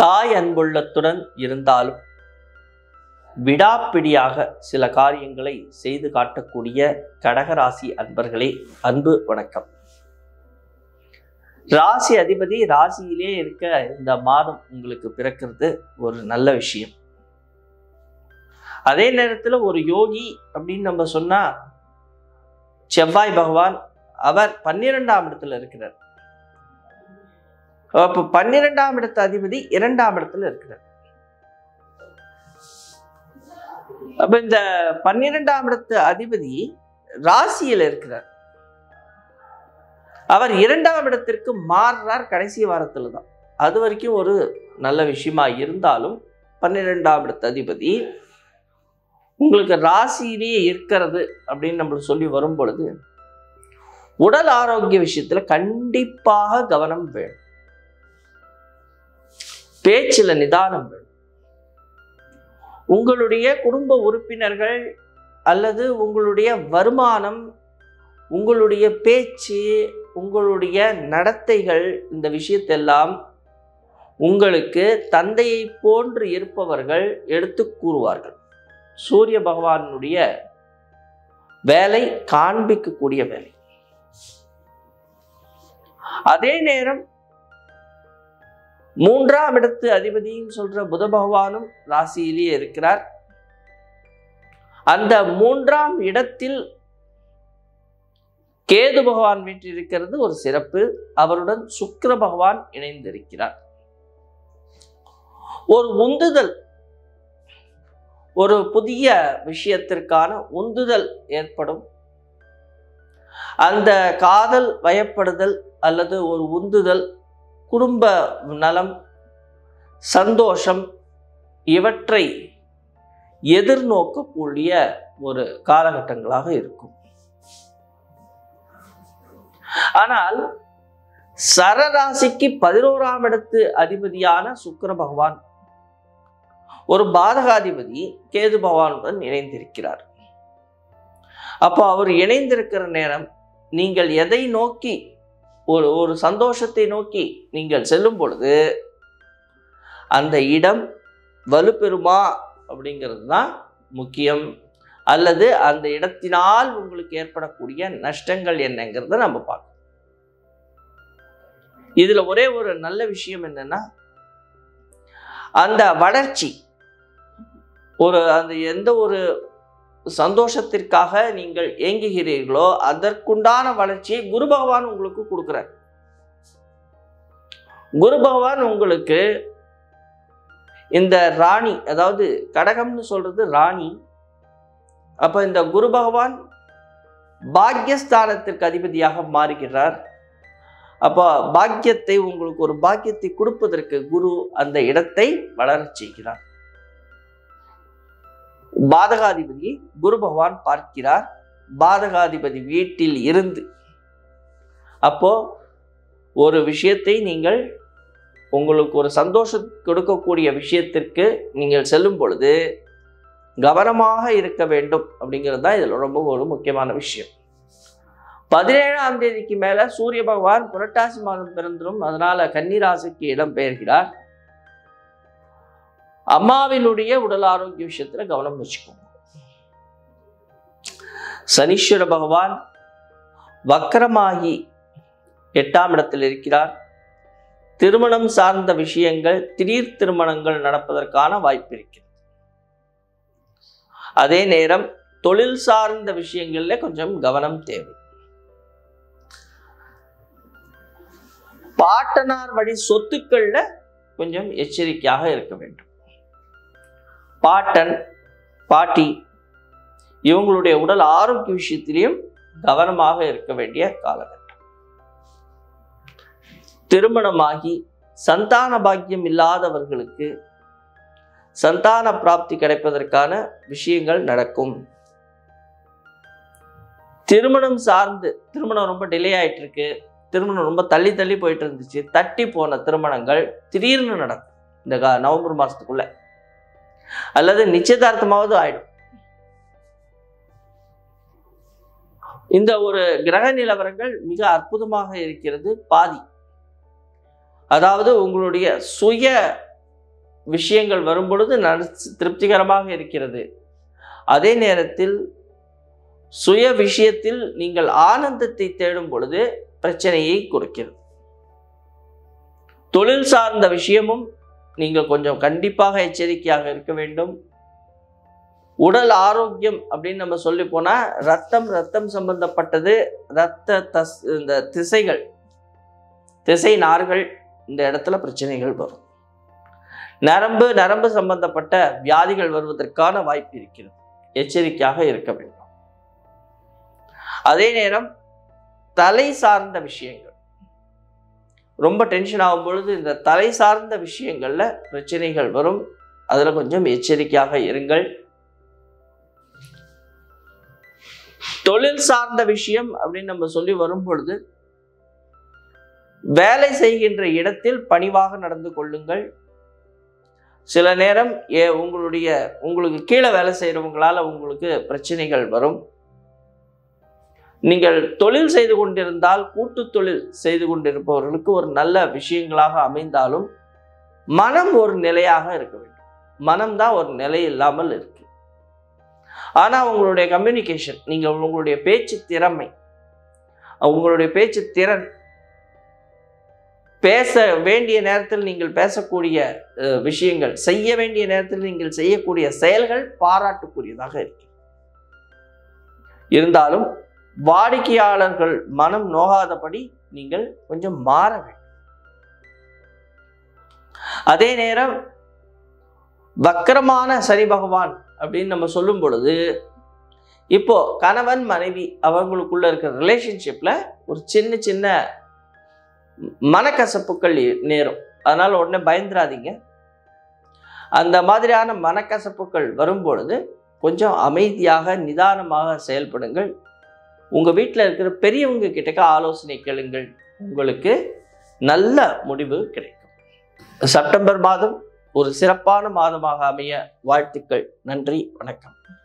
தாய் அன்புள்ளத்துடன் இருந்தாலும் விடாப்பிடியாக சில காரியங்களை செய்து காட்டக்கூடிய கடகராசி அன்பர்களே, அன்பு வணக்கம். ராசி அதிபதி ராசியிலே இருக்க இந்த மாதம் உங்களுக்கு பிறக்கிறது ஒரு நல்ல விஷயம். அதே நேரத்தில் ஒரு யோகி அப்படின்னு நம்ம சொன்னா செவ்வாய் பகவான், அவர் 12ஆம் இடத்துல இருக்கிறார். அப்ப 12ஆம் இடத்து அதிபதி 2ஆம் இடத்துல இருக்கிறார். அப்ப இந்த 12ஆம் இடத்து அதிபதி ராசியில இருக்கிறார். அவர் 2ஆம் இடத்திற்கு மாறுறார் கடைசி வாரத்துல தான். அது வரைக்கும் ஒரு நல்ல விஷயமா இருந்தாலும் 12ஆம் இடத்து அதிபதி உங்களுக்கு ராசியிலேயே இருக்கிறது அப்படின்னு நம்மளுக்கு சொல்லி வரும் பொழுது உடல் ஆரோக்கிய விஷயத்துல கண்டிப்பாக கவனம் வேணும். பேச்சுல நிதானம் வேணும். உங்களுடைய குடும்ப உறுப்பினர்கள் அல்லது உங்களுடைய வருமானம், உங்களுடைய பேச்சு, உங்களுடைய நடத்தைகள், இந்த விஷயத்தெல்லாம் உங்களுக்கு தந்தையை போன்று இருப்பவர்கள் எடுத்து கூறுவார்கள். சூரிய பகவானுடைய வேலை காண்பிக்கக்கூடிய வேலை. அதே நேரம் 3ஆம் இடத்து அதிபதின்னு சொல்ற புத பகவானும் ராசியிலேயே இருக்கிறார். அந்த 3ஆம் இடத்தில் கேது பகவான் வீற்றிருக்கிறது ஒரு சிறப்பு. அவருடன் சுக்கிர பகவான் இணைந்திருக்கிறார். ஒரு உந்துதல், ஒரு புதிய விஷயத்திற்கான உந்துதல் ஏற்படும். அந்த காதல் வயப்படுதல் அல்லது ஒரு உந்துதல், குடும்ப நலம், சந்தோஷம், இவற்றை எதிர்நோக்கக்கூடிய ஒரு காலகட்டங்களாக இருக்கும். ஆனால் சரராசிக்கு 11ஆம் இடத்து அதிபதியான சுக்கிர பகவான் ஒரு பாதகாதிபதி கேது பகவானுடன் இணைந்திருக்கிறார். அப்போ அவர் இணைந்திருக்கிற நேரம் நீங்கள் எதை நோக்கி ஒரு சந்தோஷத்தை நோக்கி நீங்கள் செல்லும் பொழுது அந்த இடம் வலுப்பெறுமா அப்படிங்கிறது தான் முக்கியம். அல்லது அந்த இடத்தினால் உங்களுக்கு ஏற்படக்கூடிய நஷ்டங்கள் என்னங்கிறத நம்ம பார்க்கணும். இதுல ஒரே ஒரு நல்ல விஷயம் என்னன்னா, அந்த வளர்ச்சி, அந்த எந்த ஒரு சந்தோஷத்திற்காக நீங்கள் ஏங்குகிறீர்களோ அதற்குண்டான வளர்ச்சியை குரு பகவான் உங்களுக்கு கொடுக்கிறார். குரு பகவான் உங்களுக்கு இந்த ராணி, அதாவது கடகம்னு சொல்றது ராணி. அப்ப இந்த குரு பகவான் பாக்யஸ்தானத்திற்கு அதிபதியாக மாறுகிறார். அப்ப பாக்கியத்தை, உங்களுக்கு ஒரு பாக்கியத்தை கொடுப்பதற்கு குரு அந்த இடத்தை வளரச் செய்கிறார். பாதகாதிபதி குரு பகவான் பார்க்கிறார். பாதகாதிபதி வீட்டில் இருந்து அப்போ ஒரு விஷயத்தை நீங்கள், உங்களுக்கு ஒரு சந்தோஷம் கொடுக்கக்கூடிய விஷயத்திற்கு நீங்கள் செல்லும் பொழுது கவனமாக இருக்க வேண்டும் அப்படிங்கிறது தான் இதில் ரொம்ப ஒரு முக்கியமான விஷயம். 17ஆம் தேதிக்கு மேல சூரிய பகவான் புரட்டாசி மாதம் பிறந்துடும். அதனால கன்னிராசிக்கு இடம் பெயர்கிறார். அம்மாவினுடைய உடல் ஆரோக்கிய விஷயத்துல கவனம் வச்சுக்கோங்க. சனீஸ்வர பகவான் வக்கரமாகி 8ஆம் இடத்தில் இருக்கிறார். திருமணம் சார்ந்த விஷயங்கள், திடீர் திருமணங்கள் நடப்பதற்கான வாய்ப்பு இருக்கிறது. அதே நேரம் தொழில் சார்ந்த விஷயங்கள்ல கொஞ்சம் கவனம் தேவை. பாட்டனார் வழி சொத்துக்கள்ல கொஞ்சம் எச்சரிக்கையாக இருக்க வேண்டும். பாட்டன், பாட்டி இவங்களுடைய உடல் ஆரோக்கிய விஷயத்திலையும் கவனமாக இருக்க வேண்டிய காலகட்டம். திருமணமாகி சந்தான பாக்கியம் இல்லாதவர்களுக்கு சந்தான பிராப்தி கிடைப்பதற்கான விஷயங்கள் நடக்கும். திருமணம் சார்ந்து, திருமணம் ரொம்ப டிலே ஆயிட்டு இருக்கு, திருமணம் ரொம்ப தள்ளி தள்ளி போயிட்டு இருந்துச்சு, தட்டி போன திருமணங்கள் திடீர்னு நடக்கும் இந்த நவம்பர் மாசத்துக்குள்ள, அல்லது நிச்சயதார்த்தமாவது ஆயிடும். இந்த ஒரு கிரக நிலவரங்கள் மிக அற்புதமாக இருக்கிறது. பாதி, அதாவது உங்களுடைய சுய விஷயங்கள் வரும் பொழுது திருப்திகரமாக இருக்கிறது. அதே நேரத்தில் சுய விஷயத்தில் நீங்கள் ஆனந்தத்தை தேடும் பொழுது பிரச்சனையை கொடுக்கிறது. தொழில் சார்ந்த விஷயமும் நீங்கள் கொஞ்சம் கண்டிப்பாக எச்சரிக்கையாக இருக்க வேண்டும். உடல் ஆரோக்கியம் அப்படின்னு நம்ம சொல்லி போனா ரத்தம் சம்பந்தப்பட்டது, இந்த திசை நார்கள், இந்த இடத்துல பிரச்சனைகள் வரும். நரம்பு சம்பந்தப்பட்ட வியாதிகள் வருவதற்கான வாய்ப்பு இருக்கிறது. எச்சரிக்கையாக இருக்க வேண்டும். அதே நேரம் தலை சார்ந்த விஷயங்கள் ரொம்ப டென்ஷன் ஆகும் பொழுது இந்த தலை சார்ந்த விஷயங்கள்ல பிரச்சனைகள் வரும். அதுல கொஞ்சம் எச்சரிக்கையாக இருங்கள். தொழில் சார்ந்த விஷயம் அப்படின்னு நம்ம சொல்லி வரும் பொழுது வேலை செய்கின்ற இடத்தில் பணிவாக நடந்து கொள்ளுங்கள். சில நேரம் உங்களுக்கு கீழே வேலை செய்யறவங்களால உங்களுக்கு பிரச்சனைகள் வரும். நீங்கள் தொழில் செய்து கொண்டிருந்தால் கூட்டு தொழில் செய்து கொண்டிருப்பவர்களுக்கு ஒரு நல்ல விஷயங்களாக அமைந்தாலும் மனம் ஒரு நிலையாக இருக்க வேண்டும். மனம்தான் ஒரு நிலை இல்லாமல் இருக்கு. ஆனா உங்களுடைய கம்யூனிகேஷன், உங்களுடைய பேச்சு திறமை, உங்களுடைய பேச்சு திறன், பேச வேண்டிய நேரத்தில் நீங்கள் பேசக்கூடிய விஷயங்கள், செய்ய வேண்டிய நேரத்தில் நீங்கள் செய்யக்கூடிய செயல்கள் பாராட்டுக்குரியதாக இருக்கு. இருந்தாலும் வாடிக்கையாளர்கள் மனம் நோகாதபடி நீங்கள் கொஞ்சம் மாற வேண்டும். அதே நேரம் வக்கரமான சனி பகவான் அப்படின்னு நம்ம சொல்லும் பொழுது இப்போ கணவன் மனைவி அவங்களுக்குள்ள இருக்கிற ரிலேஷன்ஷிப்ல ஒரு சின்ன மனக்கசப்புகள் நேரும். அதனால உடனே பயந்துராதீங்க. அந்த மாதிரியான மனக்கசப்புகள் வரும் பொழுது கொஞ்சம் அமைதியாக நிதானமாக செயல்படுங்கள். உங்க வீட்டில் இருக்கிற பெரியவங்க கிட்டக்க ஆலோசனை கேளுங்கள். உங்களுக்கு நல்ல முடிவு கிடைக்கும். செப்டம்பர் மாதம் ஒரு சிறப்பான மாதமாக அமைய வாழ்த்துக்கள். நன்றி, வணக்கம்.